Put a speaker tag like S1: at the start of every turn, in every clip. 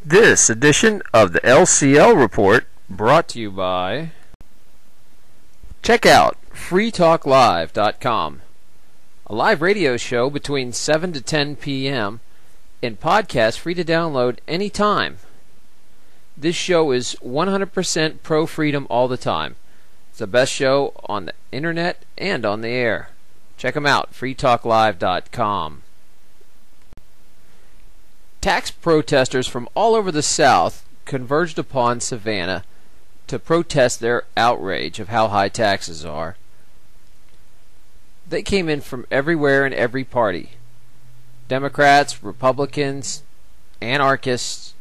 S1: This edition of the LCL Report brought to you by check out freetalklive.com, a live radio show between 7 to 10 p.m. and podcast free to download anytime. This show is 100% pro-freedom all the time. It's the best show on the internet and on the air. Check them out, freetalklive.com. Tax protesters from all over the South converged upon Savannah to protest their outrage of how high taxes are. They came in from everywhere and every party. Democrats, Republicans, anarchists,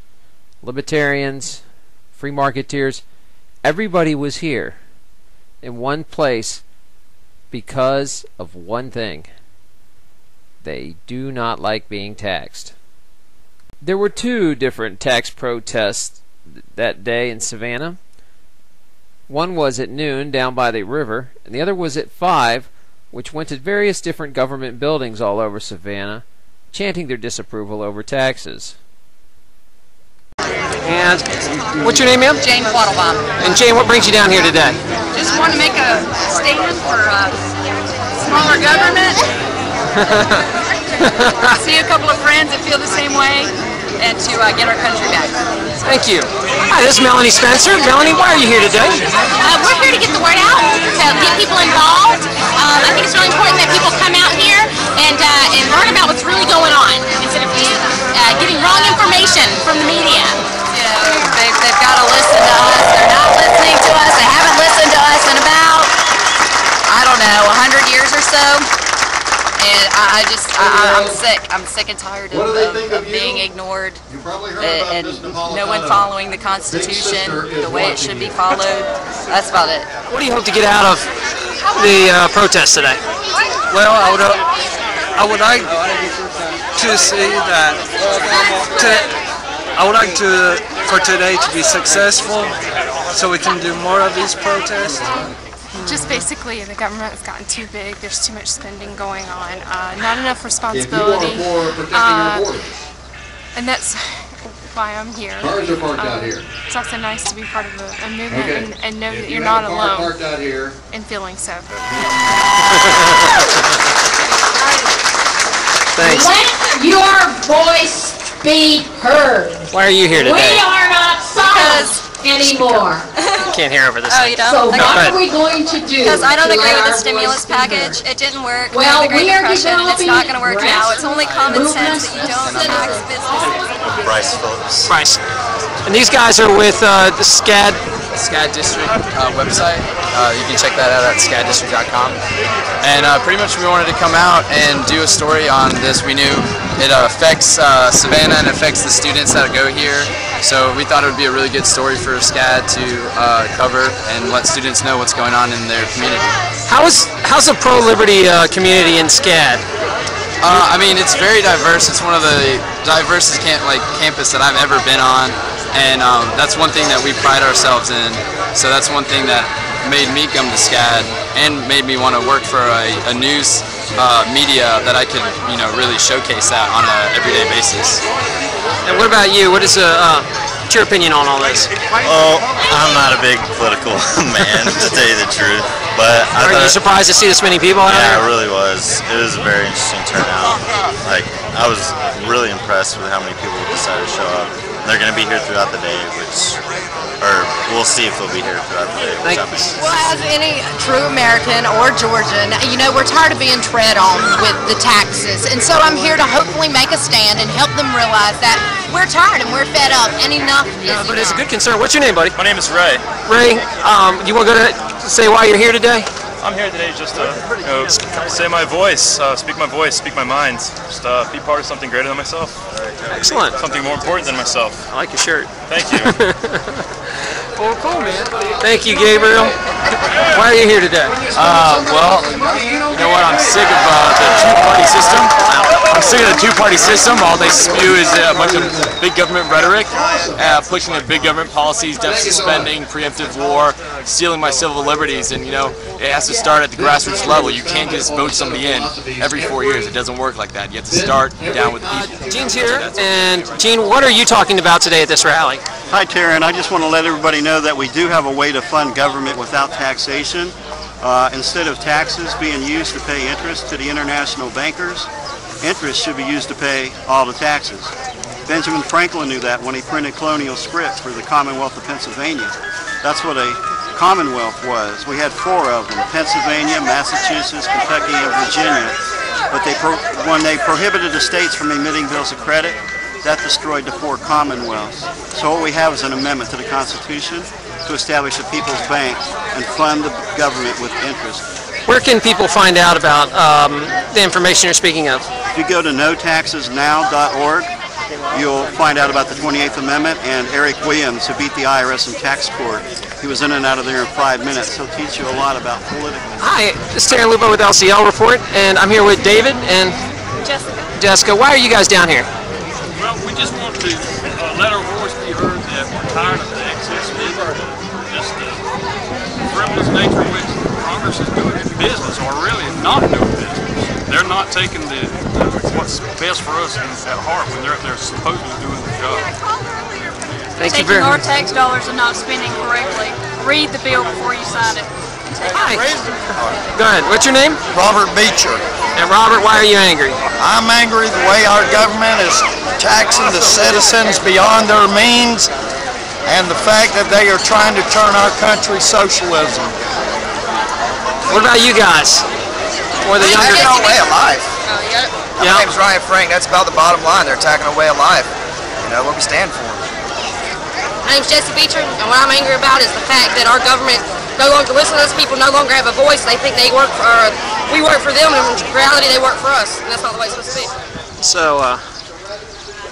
S1: libertarians, free marketeers. Everybody was here in one place because of one thing. They do not like being taxed. There were two different tax protests that day in Savannah. One was at noon down by the river, and the other was at 5, which went to various different government buildings all over Savannah, chanting their disapproval over taxes.
S2: And what's your name, ma'am?
S3: Jane Quattlebaum.
S2: And Jane, what brings you down here today?
S3: Just want to make a statement for smaller government. See a couple of friends that feel the same way, and to get our country back.
S2: Thank you. Hi, this is Melanie Spencer. Melanie, why are you here today?
S4: We're here to get the word out, to get people involved. I think it's really important that people come out here and learn about what's really going on instead of getting wrong information from the media.
S3: You know, they've got to listen to us. They're not listening to us. They haven't listened to us in about, I don't know, 100 years or so. And I'm sick. I'm sick and tired of being ignored and no one following the Constitution the way it should be followed. That's about it.
S2: What do you hope to get out of the protest today?
S5: Well, I would like to see that I would like for today to be successful, so we can do more of these protests.
S6: Just basically, the government has gotten too big. There's too much spending going on. Not enough responsibility. And that's why I'm here. It's also nice to be part of a movement and know that you're not alone in feeling so.
S2: Thanks.
S7: Let your voice be heard.
S2: Why are you here today?
S7: We are not silent anymore.
S2: Can't hear over this.
S3: Oh, you don't?
S7: So
S3: Okay.
S7: what are we going to do?
S3: Because I don't
S7: to
S3: agree
S7: let
S3: with the
S7: our
S3: stimulus
S7: voice be
S3: package.
S7: heard?
S3: It didn't work.
S7: Well,
S3: We
S7: we
S3: had
S7: are
S3: the Great Depression, and it's not going to work now. It's only common sense that you don't tax businesses.
S8: Bryce Phillips.
S2: Bryce. And these guys are with the SCAD.
S9: SCAD District website. You can check that out at scaddistrict.com. And pretty much we wanted to come out and do a story on this. We knew it affects Savannah and affects the students that go here. So we thought it would be a really good story for SCAD to cover and let students know what's going on in their community.
S2: How's the pro-liberty community in SCAD?
S9: I mean, it's very diverse. It's one of the diversest campus that I've ever been on, and that's one thing that we pride ourselves in. So that's one thing that made me come to SCAD and made me want to work for a news media that I could, really showcase that on an everyday basis.
S2: And what about you? What is what's your opinion on all this?
S8: Oh, I'm not a big political man, to tell you the truth. But
S2: Are you surprised to see this many people out
S8: yeah,
S2: here?
S8: it really was. It was a very interesting turnout. I was really impressed with how many people decided to show up. They're going to be here throughout the day, or we'll see if they'll be here throughout the day.
S3: Well, as any true American or Georgian, we're tired of being tread on with the taxes. And so I'm here to hopefully make a stand and help them realize that we're tired and we're fed up and enough is enough.
S2: But it's a good concern. What's your name, buddy?
S10: My name is Ray.
S2: Ray, you want to go to say why you're here today?
S10: I'm here today just to say my voice, speak my mind, just be part of something greater than myself.
S2: Excellent.
S10: Something more important than myself.
S2: I like your shirt.
S10: Thank you.
S9: Well, cool, man. Thank you, Gabriel. Why are you here today? Well, you know what? I'm sick of the two-party system. I'm sick of the two-party system. All they spew is a bunch of big government rhetoric, pushing their big government policies, deficit spending, preemptive war, stealing my civil liberties, and you know, it has to start at the grassroots level. You can't just vote somebody in every 4 years. It doesn't work like that. You have to start down with the people.
S2: Gene's here, and Gene, what are you talking about today at this rally?
S11: Hi, Taryn. I just want to let everybody know that we do have a way to fund government without taxation. Instead of taxes being used to pay interest to the international bankers, interest should be used to pay all the taxes. Benjamin Franklin knew that when he printed colonial script for the Commonwealth of Pennsylvania. That's what a Commonwealth was. We had 4 of them: Pennsylvania, Massachusetts, Kentucky, and Virginia. But when they prohibited the states from emitting bills of credit, that destroyed the 4 Commonwealths. So what we have is an amendment to the Constitution to establish a People's Bank and fund the government with interest.
S2: Where can people find out about the information you're speaking of?
S11: If you go to notaxesnow.org, you'll find out about the 28th Amendment and Eric Williams, who beat the IRS in tax court. He was in and out of there in 5 minutes. He'll teach you a lot about political.
S2: Hi, this is Taryn Lupo with LCL Report, and I'm here with David and Jessica. Why are you guys down here?
S12: Well, we just want to let our voice be heard that we're tired of the excess spending, just the frivolous nature in which Congress is doing business, or really not doing business. They're not taking what's best for us at heart when they're supposedly doing the job.
S2: Thank you very much.
S13: Taking our tax dollars and not spending correctly. Read the bill before you sign it.
S2: Hi. Go ahead. What's your name?
S14: Robert Beecher.
S2: And Robert, why are you angry?
S14: I'm angry the way our government is taxing the citizens beyond their means, and the fact that they are trying to turn our country socialism.
S2: What about you guys? Or the younger?
S15: Attacking our way of life.
S2: Yeah.
S15: My name's Ryan Frank. That's about the bottom line. They're attacking our way of life. You know what we stand for.
S16: My name's Jesse Beecher, and what I'm angry about is the fact that our government no longer listens to us. People no longer have a voice. They think we work for them, and in reality they work for us, and that's not the way it's supposed to be.
S2: So,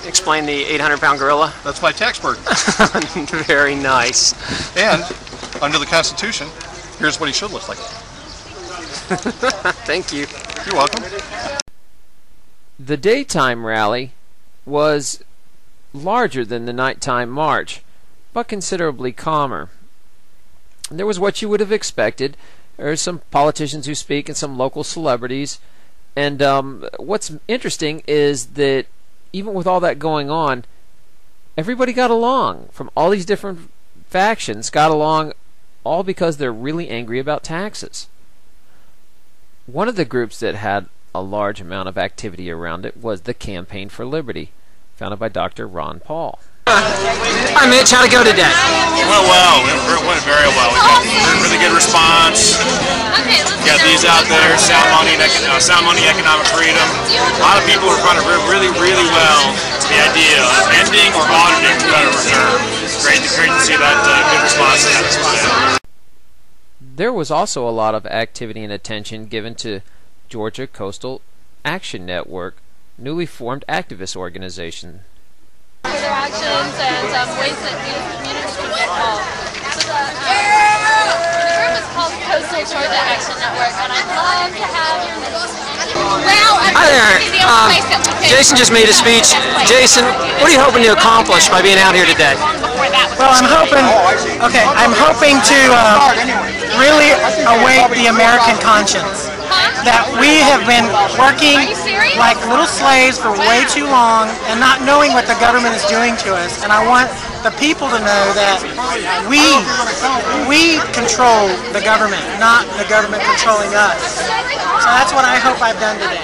S2: explain the 800-pound gorilla.
S17: That's my tax burden.
S2: Very nice.
S17: And, under the Constitution, here's what he should look like.
S2: Thank you.
S17: You're welcome.
S1: The daytime rally was larger than the nighttime march, but considerably calmer. There was what you would have expected. There are some politicians who speak and some local celebrities. And what's interesting is that even with all that going on, everybody got along from all these different factions, got along all because they're really angry about taxes. One of the groups that had a large amount of activity around it was the Campaign for Liberty, founded by Dr. Ron Paul.
S2: Hi Mitch, how'd it go today?
S10: It went well. It went very well. We got really good response. We got these out there, sound money, economic freedom. A lot of people are trying to really, really well the idea of ending or auditing the Federal Reserve. Great to see that good response to that.
S1: There was also a lot of activity and attention given to Georgia Coastal Action Network, newly formed activist organization.
S18: For their actions and ways that we as a community can get involved. So the group is called Coastal Georgia Action Network, and I'd love to have your
S2: Hi there. Jason just made a speech. Jason, what are you hoping to accomplish by being out here today?
S19: Well, I'm hoping to really awake the American conscience. That we have been working like little slaves for way too long and not knowing what the government is doing to us. And I want the people to know that we control the government, not the government controlling us. So that's what I hope I've done today.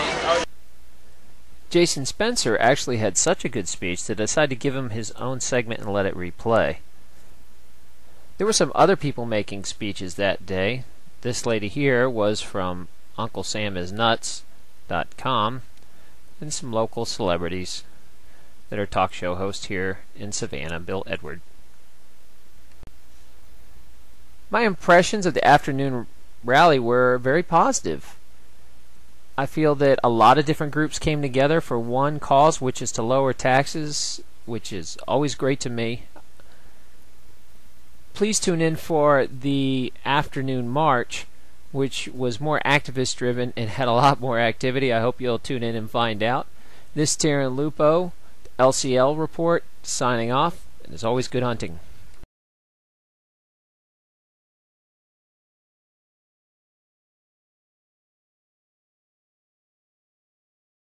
S1: Jason Spencer actually had such a good speech that I decided to give him his own segment and let it replay. There were some other people making speeches that day. This lady here was from UncleSamIsNuts.com, and some local celebrities that are talk show hosts here in Savannah, Bill Edward. My impressions of the afternoon rally were very positive. I feel that a lot of different groups came together for one cause, which is to lower taxes, which is always great to me. please tune in for the afternoon march, which was more activist driven and had a lot more activity. I hope you'll tune in and find out. This is Terran Lupo, LCL Report, signing off, and as always, good hunting.